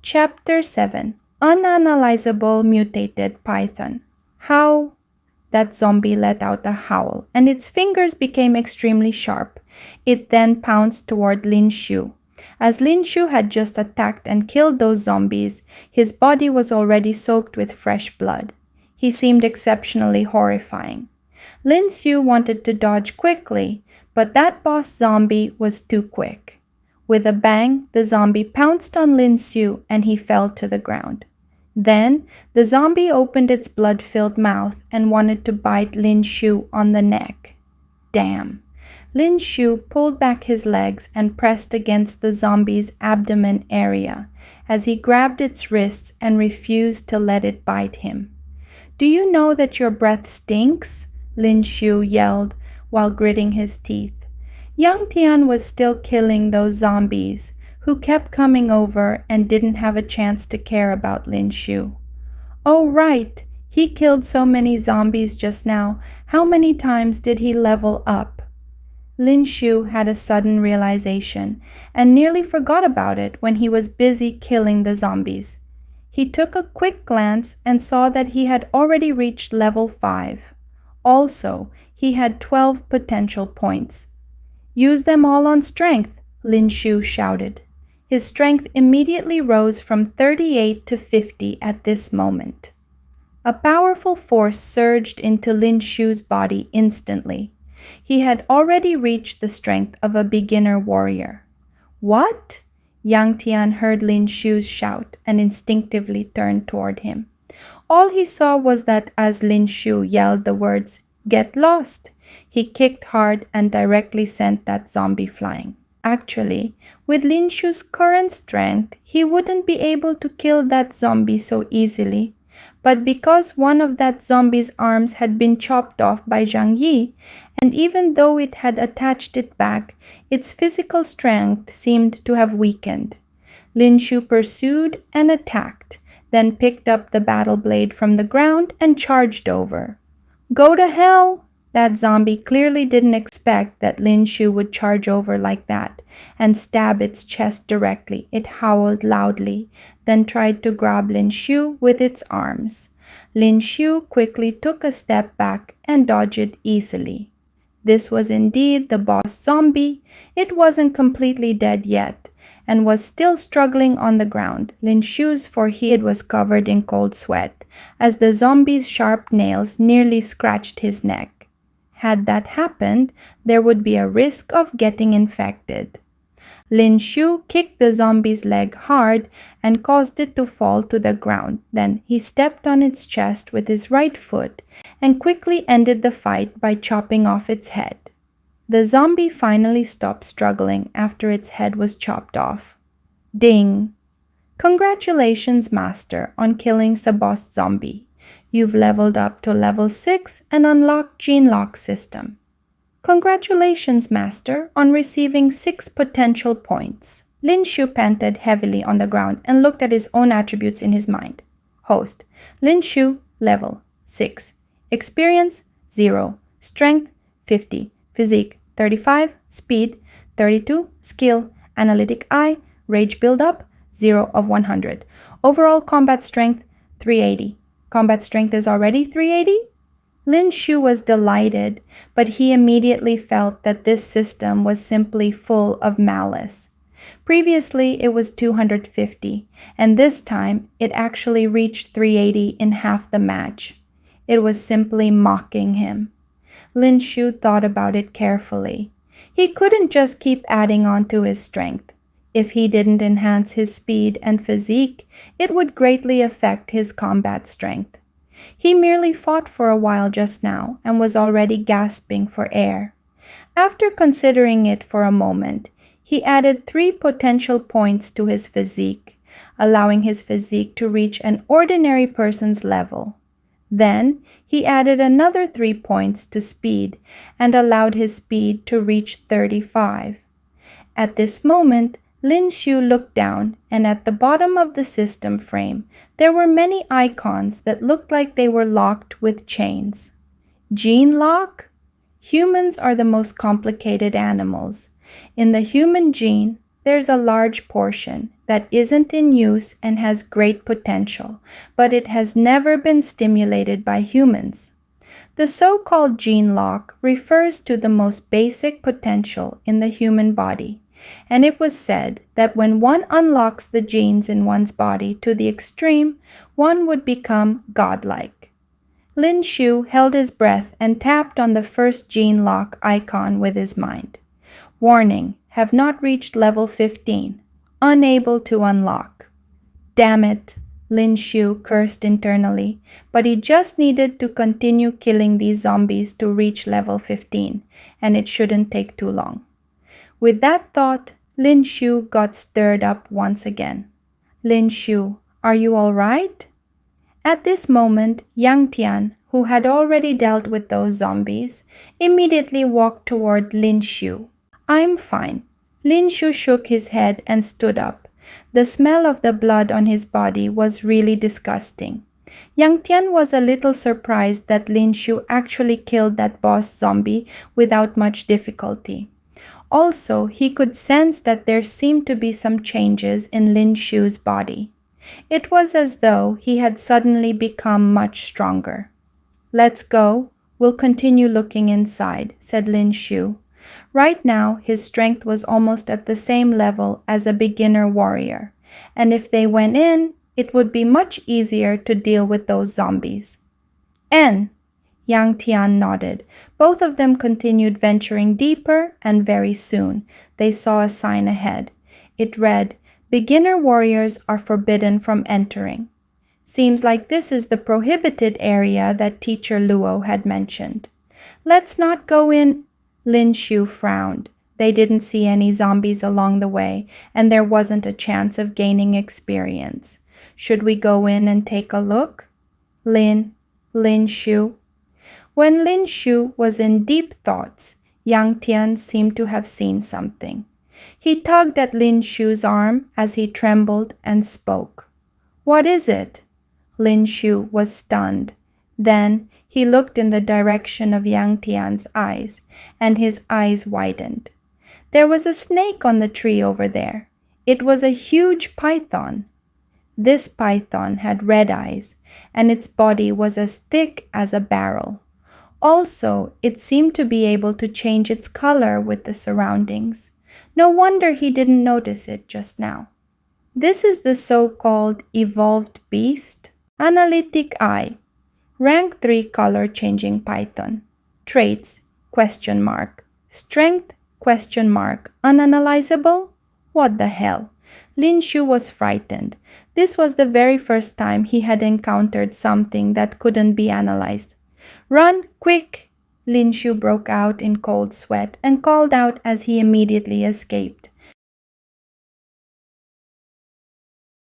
Chapter 7 Unanalyzable Mutated Python. How? That zombie let out a howl, and its fingers became extremely sharp. It then pounced toward Lin Xiu. As Lin Xiu had just attacked and killed those zombies, his body was already soaked with fresh blood. He seemed exceptionally horrifying. Lin Xiu wanted to dodge quickly, but that boss zombie was too quick. With a bang, the zombie pounced on Lin Xiu and he fell to the ground. Then, the zombie opened its blood-filled mouth and wanted to bite Lin Xiu on the neck. Damn! Lin Xiu pulled back his legs and pressed against the zombie's abdomen area as he grabbed its wrists and refused to let it bite him. "Do you know that your breath stinks?" Lin Xiu yelled while gritting his teeth. Yang Tian was still killing those zombies, who kept coming over and didn't have a chance to care about Lin Xiu. "Oh right, he killed so many zombies just now. How many times did he level up?" Lin Xiu had a sudden realization and nearly forgot about it when he was busy killing the zombies. He took a quick glance and saw that he had already reached level 5. Also, he had 12 potential points. "Use them all on strength," Lin Xiu shouted. His strength immediately rose from 38 to 50 at this moment. A powerful force surged into Lin Xiu's body instantly. He had already reached the strength of a beginner warrior. "What?" Yang Tian heard Lin Xiu's shout and instinctively turned toward him. All he saw was that as Lin Xiu yelled the words, "Get lost," he kicked hard and directly sent that zombie flying. Actually, with Lin Xiu's current strength, he wouldn't be able to kill that zombie so easily. But because one of that zombie's arms had been chopped off by Zhang Yi, and even though it had attached it back, its physical strength seemed to have weakened. Lin Xiu pursued and attacked, then picked up the battle blade from the ground and charged over. "Go to hell!" That zombie clearly didn't expect that Lin Xiu would charge over like that and stab its chest directly. It howled loudly, then tried to grab Lin Xiu with its arms. Lin Xiu quickly took a step back and dodged easily. This was indeed the boss zombie. It wasn't completely dead yet and was still struggling on the ground. Lin Xiu's forehead was covered in cold sweat as the zombie's sharp nails nearly scratched his neck. Had that happened, there would be a risk of getting infected. Lin Xiu kicked the zombie's leg hard and caused it to fall to the ground. Then he stepped on its chest with his right foot and quickly ended the fight by chopping off its head. The zombie finally stopped struggling after its head was chopped off. Ding! Congratulations, Master, on killing the boss zombie. You've leveled up to level 6 and unlocked Gene Lock System. Congratulations, Master, on receiving 6 potential points. Lin Xiu panted heavily on the ground and looked at his own attributes in his mind. Host: Lin Xiu, level 6. Experience, 0. Strength, 50. Physique, 35. Speed, 32. Skill, Analytic Eye. Rage Build-Up, 0 of 100. Overall combat strength, 380. Combat strength is already 380? Lin Xiu was delighted, but he immediately felt that this system was simply full of malice. Previously, it was 250, and this time, it actually reached 380 in half the match. It was simply mocking him. Lin Xiu thought about it carefully. He couldn't just keep adding on to his strength. If he didn't enhance his speed and physique, it would greatly affect his combat strength. He merely fought for a while just now and was already gasping for air. After considering it for a moment, he added 3 potential points to his physique, allowing his physique to reach an ordinary person's level. Then, he added another 3 points to speed and allowed his speed to reach 35. At this moment, Lin Xiu looked down, and at the bottom of the system frame, there were many icons that looked like they were locked with chains. Gene lock? Humans are the most complicated animals. In the human gene, There's a large portion that isn't in use and has great potential, but it has never been stimulated by humans. The so-called gene lock refers to the most basic potential in the human body, and it was said that when one unlocks the genes in one's body to the extreme, one would become godlike. Lin Xiu held his breath and tapped on the first gene lock icon with his mind. Warning, have not reached level 15. Unable to unlock. Damn it, Lin Xiu cursed internally, but he just needed to continue killing these zombies to reach level 15, and it shouldn't take too long. With that thought, Lin Xiu got stirred up once again. Lin Xiu, are you all right? At this moment, Yang Tian, who had already dealt with those zombies, immediately walked toward Lin Xiu. I'm fine. Lin Xiu shook his head and stood up. The smell of the blood on his body was really disgusting. Yang Tian was a little surprised that Lin Xiu actually killed that boss zombie without much difficulty. Also, he could sense that there seemed to be some changes in Lin Xiu's body. It was as though he had suddenly become much stronger. Let's go. We'll continue looking inside, said Lin Xiu. Right now, his strength was almost at the same level as a beginner warrior, and if they went in, it would be much easier to deal with those zombies. N. Yang Tian nodded. Both of them continued venturing deeper, and very soon they saw a sign ahead. It read, "Beginner warriors are forbidden from entering." Seems like this is the prohibited area that Teacher Luo had mentioned. Let's not go in. Lin Xiu frowned. They didn't see any zombies along the way, and there wasn't a chance of gaining experience. Should we go in and take a look? Lin Xiu. When Lin Xiu was in deep thoughts, Yang Tian seemed to have seen something. He tugged at Lin Xiu's arm as he trembled and spoke. What is it? Lin Xiu was stunned. Then he looked in the direction of Yang Tian's eyes, and his eyes widened. There was a snake on the tree over there. It was a huge python. This python had red eyes, and its body was as thick as a barrel. Also, it seemed to be able to change its color with the surroundings. No wonder he didn't notice it just now. This is the so-called evolved beast. Analytic eye. Rank 3 color-changing python. Traits, ? Strength, ? Unanalyzable? What the hell? Lin Xiu was frightened. This was the very first time he had encountered something that couldn't be analyzed. Run, quick! Lin Xiu broke out in cold sweat and called out as he immediately escaped.